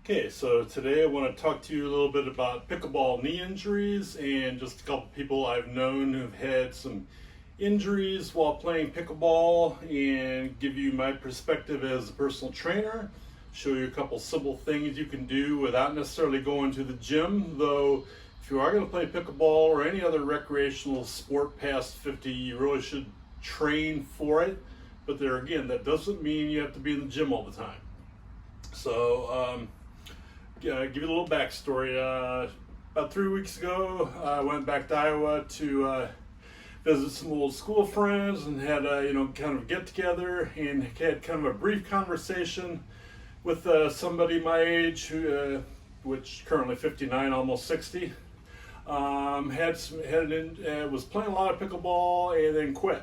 Okay, so today I want to talk to you a little bit about pickleball knee injuries and just a couple people I've known who've had some injuries while playing pickleball and give you my perspective as a personal trainer, show you a couple simple things you can do without necessarily going to the gym, though if you are going to play pickleball or any other recreational sport past 50, you really should train for it. But there again, that doesn't mean you have to be in the gym all the time. So, give you a little backstory. About 3 weeks ago, I went back to Iowa to visit some old school friends and had a kind of get together and had kind of a brief conversation with somebody my age, who, which currently 59, almost 60. Was playing a lot of pickleball and then quit.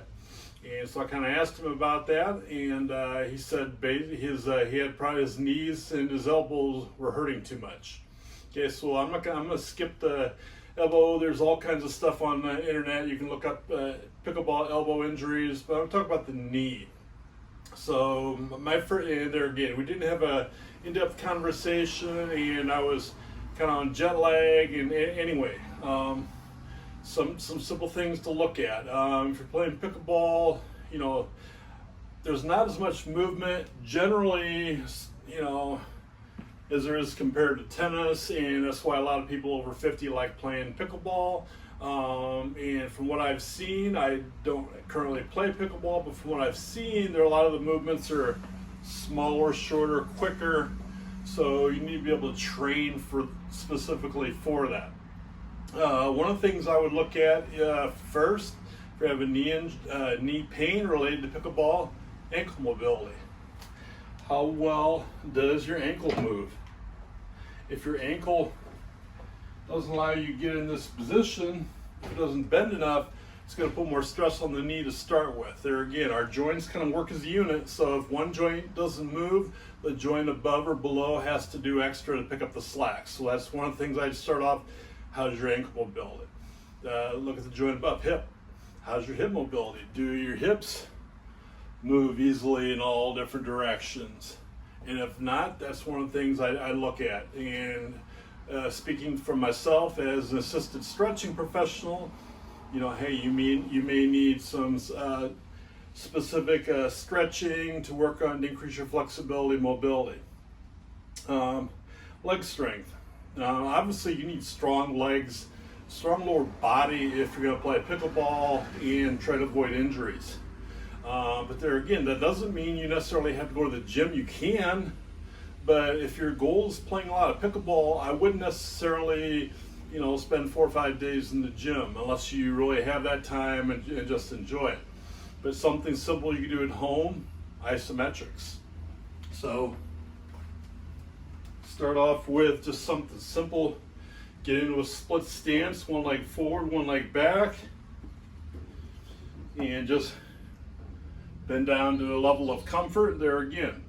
And so I kind of asked him about that, and he said he had probably his knees and his elbows were hurting too much. Okay, so I'm gonna skip the elbow. There's all kinds of stuff on the internet. You can look up pickleball elbow injuries, but I'm talking about the knee. So and there again, we didn't have a in-depth conversation, and I was kind of on jet lag. And anyway. Some simple things to look at. If you're playing pickleball, there's not as much movement generally, as there is compared to tennis, and that's why a lot of people over 50 like playing pickleball. And from what I've seen, I don't currently play pickleball, but from what I've seen, a lot of the movements are smaller, shorter, quicker. So you need to be able to train specifically for that. One of the things I would look at first, if you have a knee pain related to pickleball, ankle mobility. How well does your ankle move? If your ankle doesn't allow you to get in this position, if it doesn't bend enough, it's going to put more stress on the knee to start with. There again, our joints kind of work as a unit, so if one joint doesn't move, the joint above or below has to do extra to pick up the slack. So that's one of the things I'd start off. How's your ankle mobility? Look at the joint above, hip. How's your hip mobility? Do your hips move easily in all different directions? And if not, that's one of the things I look at. And speaking for myself as an assisted stretching professional, hey, you may need some specific stretching to work on to increase your flexibility, mobility. Leg strength. Obviously, you need strong legs, strong lower body if you're going to play pickleball and try to avoid injuries. But there again, that doesn't mean you necessarily have to go to the gym. You can, but if your goal is playing a lot of pickleball, I wouldn't necessarily, spend 4 or 5 days in the gym unless you really have that time and just enjoy it. But something simple you can do at home, isometrics. So start off with just something simple. Get into a split stance, one leg forward, one leg back, and just bend down to a level of comfort. There again,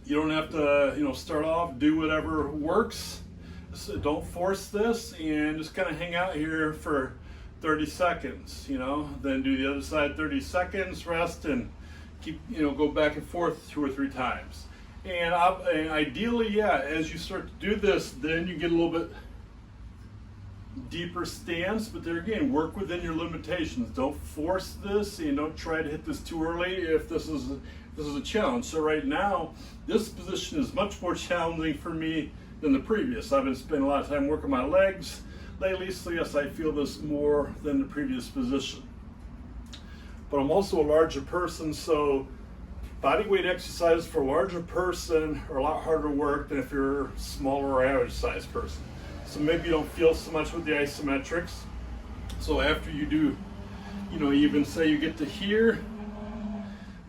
you don't have to start off, do whatever works. So don't force this, and just kind of hang out here for 30 seconds, then do the other side 30 seconds, rest, and keep, go back and forth 2 or 3 times. And ideally, as you start to do this, then you get a little bit deeper stance, but there again, work within your limitations. Don't force this, and don't try to hit this too early if this is a challenge. So right now, this position is much more challenging for me than the previous. I've been spending a lot of time working my legs lately, so yes, I feel this more than the previous position. But I'm also a larger person, so body weight exercises for a larger person are a lot harder work than if you're a smaller or average sized person. So maybe you don't feel so much with the isometrics. So after you do, even say you get to here,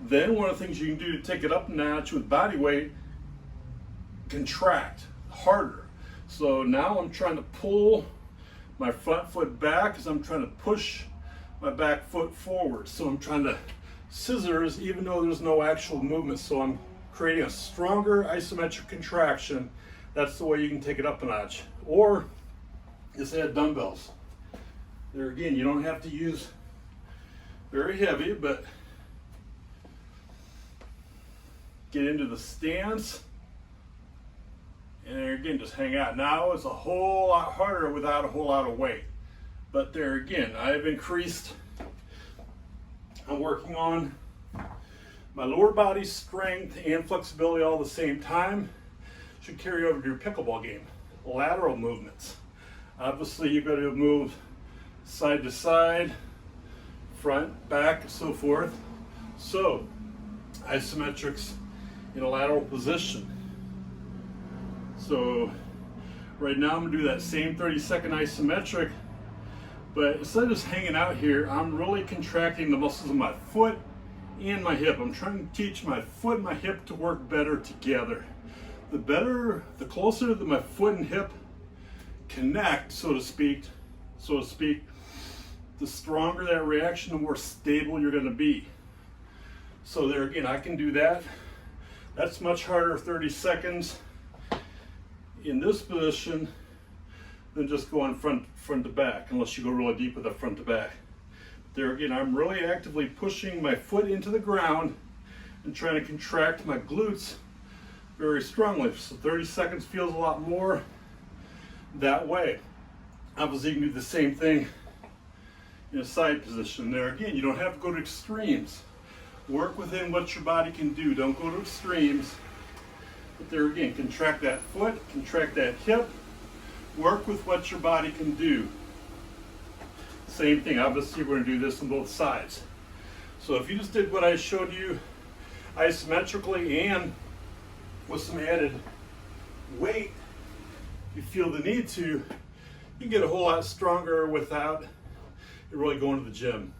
then one of the things you can do to take it up a notch with body weight, contract harder. So now I'm trying to pull my front foot back as I'm trying to push my back foot forward. So I'm trying to scissors even though there's no actual movement, so I'm creating a stronger isometric contraction. That's the way you can take it up a notch. Or just add dumbbells. There again, you don't have to use very heavy, but get into the stance And there again, just hang out. Now it's a whole lot harder without a whole lot of weight. But there again, I've increased. I'm working on my lower body strength and flexibility all at the same time. Should carry over to your pickleball game. Lateral movements. Obviously, you've got to move side to side, front, back, and so forth. So, isometrics in a lateral position. So, right now I'm going to do that same 30-second isometric, but instead of just hanging out here, I'm really contracting the muscles of my foot and my hip. I'm trying to teach my foot and my hip to work better together. The closer that my foot and hip connect, so to speak, the stronger that reaction, the more stable you're going to be. So there again, I can do that. That's much harder, 30 seconds in this position than just going front to back, unless you go really deep with the front to back. There again, I'm really actively pushing my foot into the ground and trying to contract my glutes very strongly. So 30 seconds feels a lot more that way. Obviously, you can do the same thing in a side position. There again, you don't have to go to extremes. Work within what your body can do. Don't go to extremes. But there again, contract that foot, contract that hip. Work with what your body can do. Same thing, obviously we're going to do this on both sides. So if you just did what I showed you isometrically and with some added weight, if you feel the need to, you can get a whole lot stronger without really going to the gym.